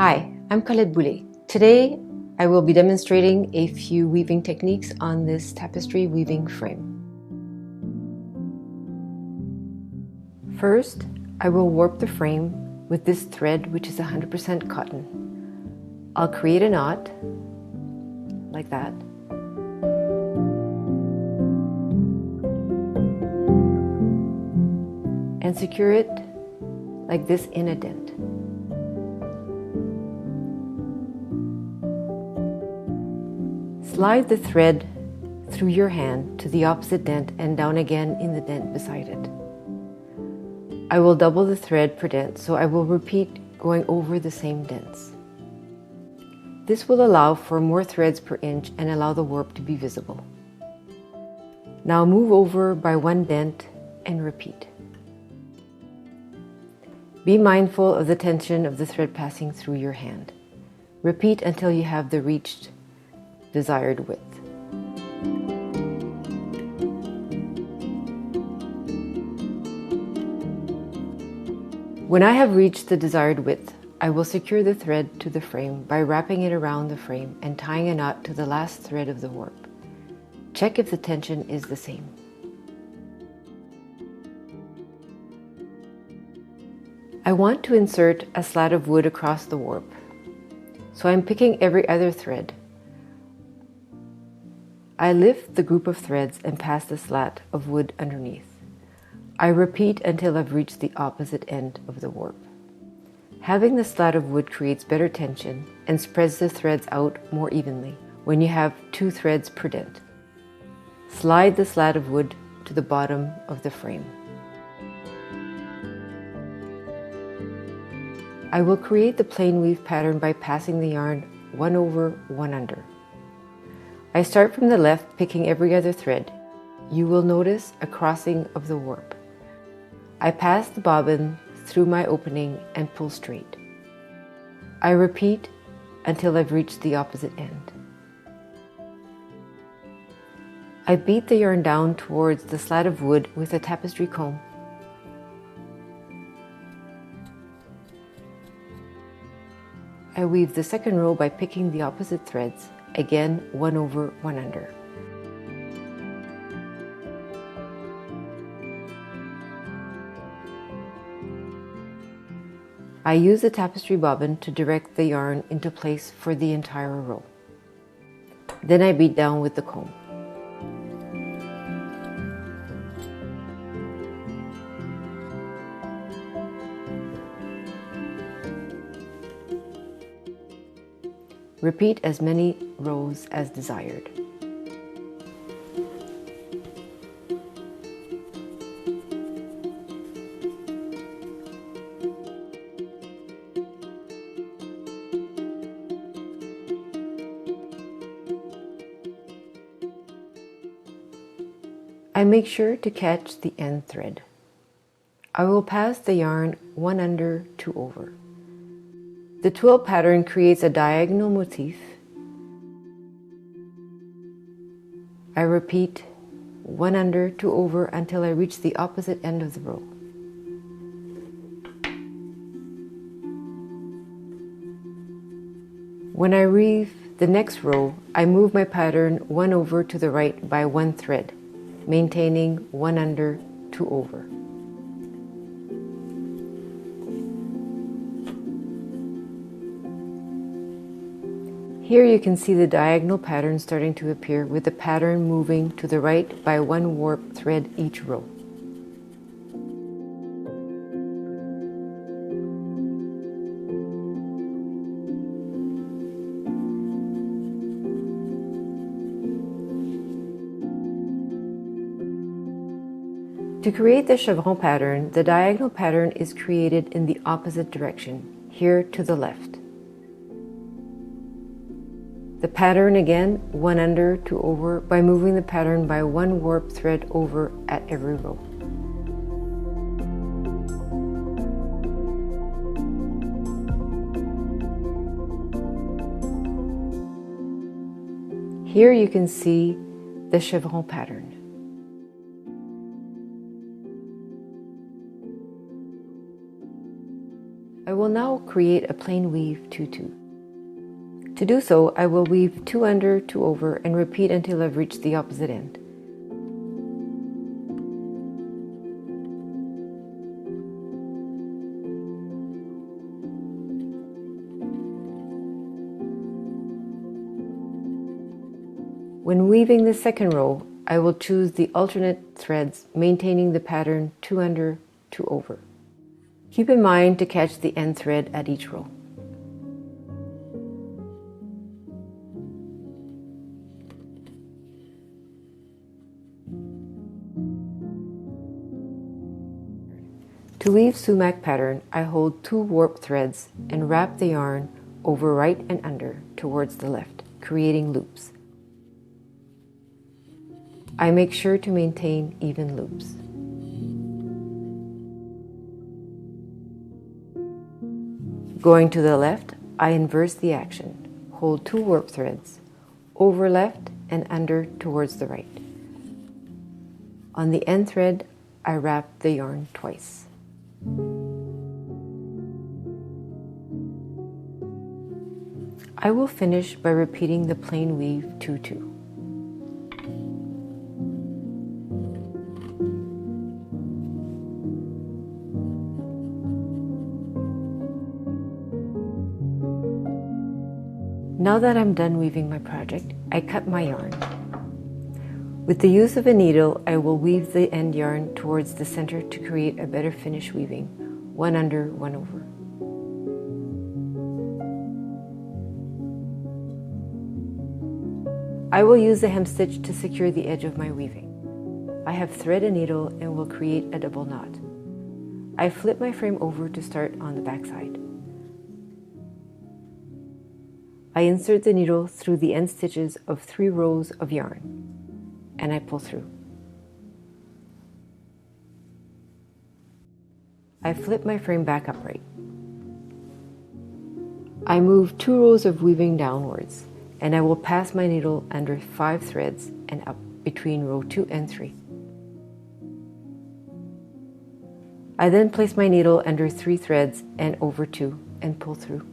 Hi, I'm Colette Boulet. Today, I will be demonstrating a few weaving techniques on this tapestry weaving frame. First, I will warp the frame with this thread, which is 100% cotton. I'll create a knot, like that. And secure it like this in a dent. Slide the thread through your hand to the opposite dent and down again in the dent beside it. I will double the thread per dent, so I will repeat going over the same dents. This will allow for more threads per inch and allow the warp to be visible. Now move over by one dent and repeat. Be mindful of the tension of the thread passing through your hand. Repeat until you have the reached desired width. When I have reached the desired width, I will secure the thread to the frame by wrapping it around the frame and tying a knot to the last thread of the warp. Check if the tension is the same. I want to insert a slat of wood across the warp, so I'm picking every other thread. I lift the group of threads and pass the slat of wood underneath. I repeat until I've reached the opposite end of the warp. Having the slat of wood creates better tension and spreads the threads out more evenly when you have 2 threads per dent. Slide the slat of wood to the bottom of the frame. I will create the plain weave pattern by passing the yarn 1 over 1 under. I start from the left, picking every other thread. You will notice a crossing of the warp. I pass the bobbin through my opening and pull straight. I repeat until I've reached the opposite end. I beat the yarn down towards the slat of wood with a tapestry comb. I weave the second row by picking the opposite threads, again 1 over 1 under. I use the tapestry bobbin to direct the yarn into place for the entire row. Then I beat down with the comb. Repeat as many rows as desired. I make sure to catch the end thread. I will pass the yarn 1 under, 2 over. The twill pattern creates a diagonal motif. I repeat 1 under, 2 over until I reach the opposite end of the row. When I weave the next row, I move my pattern 1 over to the right by 1 thread, maintaining 1 under, 2 over. Here you can see the diagonal pattern starting to appear, with the pattern moving to the right by 1 warp thread each row. To create the chevron pattern, the diagonal pattern is created in the opposite direction, here to the left. The pattern again, 1 under, 2 over, by moving the pattern by 1 warp thread over at every row. Here you can see the chevron pattern. I will now create a plain weave 2-2. To do so, I will weave 2 under, 2 over, and repeat until I've reached the opposite end. When weaving the second row, I will choose the alternate threads, maintaining the pattern 2 under, 2 over. Keep in mind to catch the end thread at each row. To weave sumac pattern, I hold 2 warp threads and wrap the yarn over right and under towards the left, creating loops. I make sure to maintain even loops. Going to the left, I inverse the action. Hold 2 warp threads, over left and under towards the right. On the end thread, I wrap the yarn twice. I will finish by repeating the plain weave 2-2. Now that I'm done weaving my project, I cut my yarn. With the use of a needle, I will weave the end yarn towards the center to create a better finish weaving, 1 under, 1 over. I will use the hem stitch to secure the edge of my weaving. I have thread and needle and will create a double knot. I flip my frame over to start on the back side. I insert the needle through the end stitches of 3 rows of yarn, and I pull through. I flip my frame back upright. I move 2 rows of weaving downwards, and I will pass my needle under 5 threads and up between row 2 and 3. I then place my needle under 3 threads and over 2 and pull through.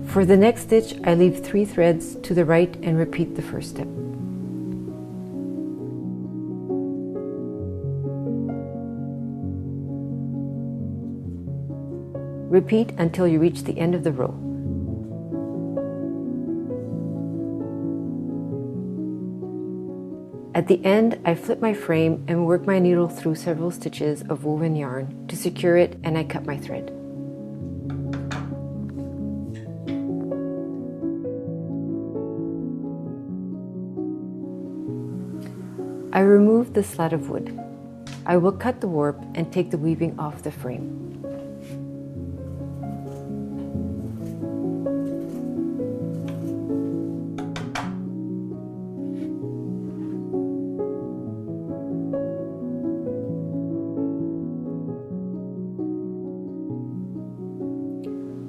For the next stitch, I leave 3 threads to the right and repeat the first step. Repeat until you reach the end of the row. At the end, I flip my frame and work my needle through several stitches of woven yarn to secure it, and I cut my thread. I remove the slat of wood. I will cut the warp and take the weaving off the frame.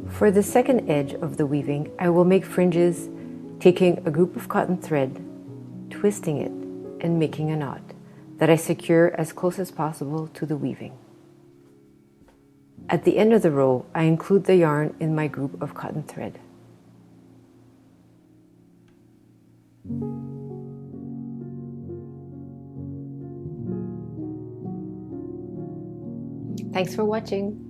For the second edge of the weaving, I will make fringes, taking a group of cotton thread, twisting it, and making a knot that I secure as close as possible to the weaving. At the end of the row, I include the yarn in my group of cotton thread. Thanks for watching.